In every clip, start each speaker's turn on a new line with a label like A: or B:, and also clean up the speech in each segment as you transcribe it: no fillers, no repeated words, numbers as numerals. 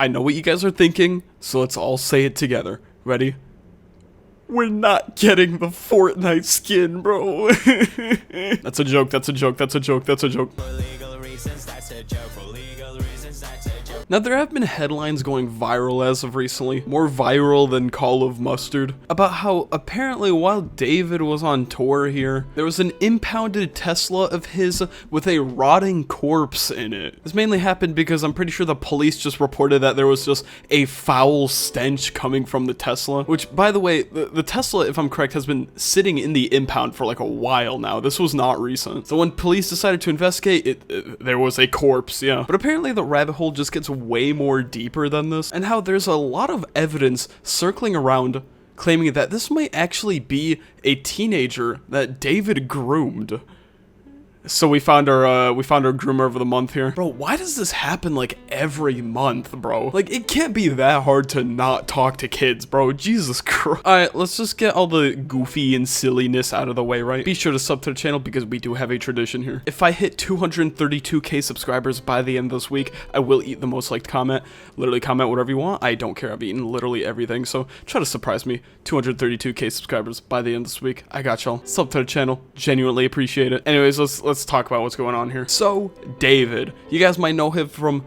A: I know what you guys are thinking, so let's all say it together. Ready? We're not getting the Fortnite skin, bro. That's a joke, that's a joke, that's a joke, that's a joke. For legal reasons, that's a joke. For legal reasons, that's a joke. Now, there have been headlines going viral as of recently, more viral than Call of Mustard, about how apparently while David was on tour here, there was an impounded Tesla of his with a rotting corpse in it. This mainly happened because I'm pretty sure the police just reported that there was just a foul stench coming from the Tesla, which, by the way, the Tesla, if I'm correct, has been sitting in the impound for like a while now. This was not recent. So when police decided to investigate, there was a corpse, yeah. But apparently the rabbit hole just gets way more deeper than this, and how there's a lot of evidence circling around claiming that this might actually be a teenager that David groomed. So we found our groomer of the month here. Bro, why does this happen like every month, bro? Like, it can't be that hard to not talk to kids, bro. Jesus Christ. Alright, let's just get all the goofy and silliness out of the way, right? Be sure to sub to the channel because we do have a tradition here. If I hit 232k subscribers by the end of this week, I will eat the most liked comment. Literally comment whatever you want. I don't care. I've eaten literally everything, so try to surprise me. 232k subscribers by the end of this week. I got y'all. Sub to the channel. Genuinely appreciate it. Anyways, let's talk about what's going on here. So, David. You guys might know him from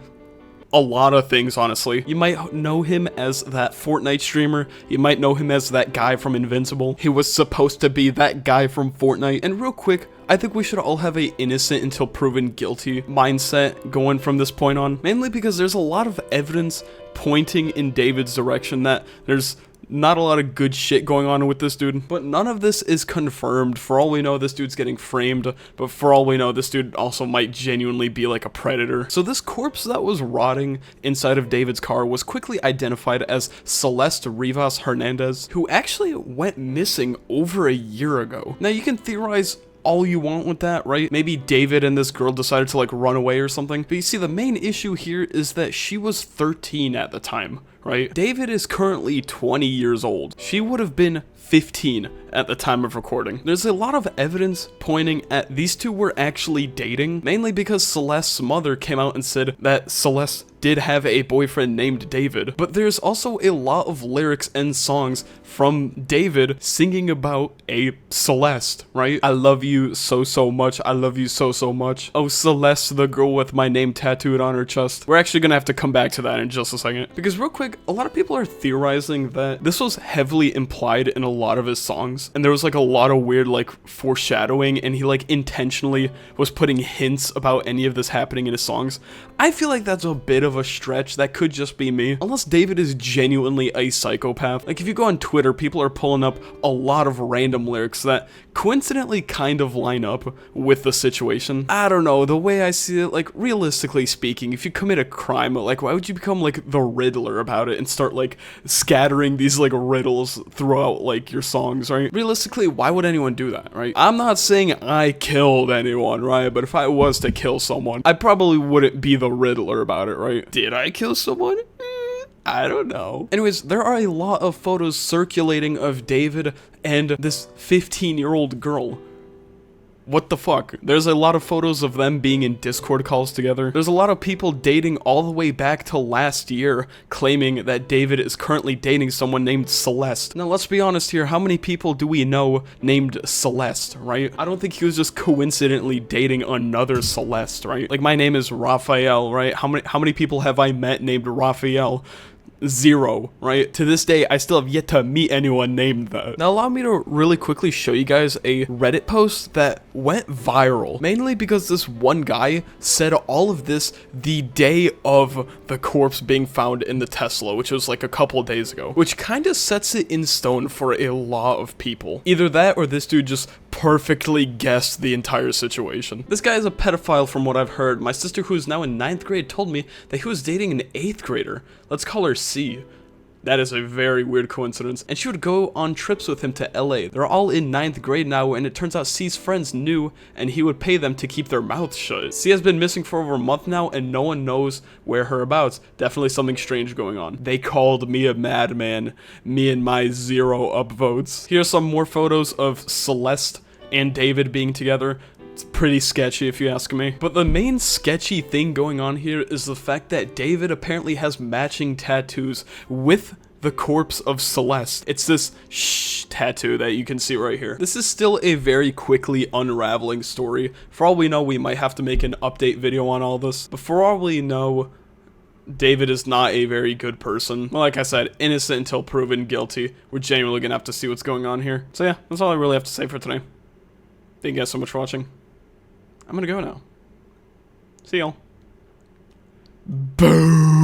A: a lot of things, honestly. You might know him as that Fortnite streamer. You might know him as that guy from Invincible. He was supposed to be that guy from Fortnite. And real quick, I think we should all have a innocent until proven guilty mindset going from this point on. Mainly because there's a lot of evidence pointing in David's direction that there's not a lot of good shit going on with this dude, but none of this is confirmed. For all we know, this dude's getting framed, but for all we know, this dude also might genuinely be like a predator. So this corpse that was rotting inside of David's car was quickly identified as Celeste Rivas Hernandez, who actually went missing over a year ago. Now, you can theorize all you want with that, right? Maybe David and this girl decided to like run away or something. But you see, the main issue here is that she was 13 at the time, right? David is currently 20 years old. She would have been 15 at the time of recording. There's a lot of evidence pointing at these two were actually dating, mainly because Celeste's mother came out and said that Celeste did have a boyfriend named David, but there's also a lot of lyrics and songs from David singing about a Celeste, right? I love you so much, I love you so much. Oh, Celeste, the girl with my name tattooed on her chest. We're actually gonna have to come back to that in just a second, because real quick, a lot of people are theorizing that this was heavily implied in a lot of his songs, and there was like a lot of weird like foreshadowing, and he like intentionally was putting hints about any of this happening in his songs. I feel like that's a bit of a stretch. That could just be me, unless David is genuinely a psychopath. Like, if you go on Twitter, people are pulling up a lot of random lyrics that coincidentally kind of line up with the situation. I don't know, the way I see it, like, realistically speaking, if you commit a crime, like, why would you become like the Riddler about it and start like scattering these like riddles throughout like your songs, right? Realistically, why would anyone do that, right? I'm not saying I killed anyone, right? But if I was to kill someone, I probably wouldn't be the Riddler about it, right? Did I kill someone? I don't know. Anyways, there are a lot of photos circulating of David and this 15-year-old girl. What the fuck? There's a lot of photos of them being in Discord calls together. There's a lot of people dating all the way back to last year, claiming that David is currently dating someone named Celeste. Now, let's be honest here. How many people do we know named Celeste, right? I don't think he was just coincidentally dating another Celeste, right? Like, my name is Raphael, right? How many people have I met named Raphael? 0, right? To this day, I still have yet to meet anyone named that. Now, allow me to really quickly show you guys a Reddit post that went viral, mainly because this one guy said all of this the day of the corpse being found in the Tesla, which was like a couple days ago, which kind of sets it in stone for a lot of people. Either that or this dude just perfectly guessed the entire situation. This guy is a pedophile from what I've heard. My sister, who is now in 9th grade, told me that he was dating an 8th grader. Let's call her C. That is a very weird coincidence. And she would go on trips with him to LA. They're all in 9th grade now, and it turns out C's friends knew, and he would pay them to keep their mouths shut. C has been missing for over a month now, and no one knows where her abouts. Definitely something strange going on. They called me a madman. Me and my 0 upvotes. Here's some more photos of Celeste and David being together. It's pretty sketchy if you ask me. But the main sketchy thing going on here is the fact that David apparently has matching tattoos with the corpse of Celeste. It's this shh tattoo that you can see right here. This is still a very quickly unraveling story. For all we know, we might have to make an update video on all this. But for all we know, David is not a very good person. Well, like I said, innocent until proven guilty. We're genuinely gonna have to see what's going on here. So yeah, that's all I really have to say for today. Thank you guys so much for watching. I'm gonna go now. See y'all. Boom.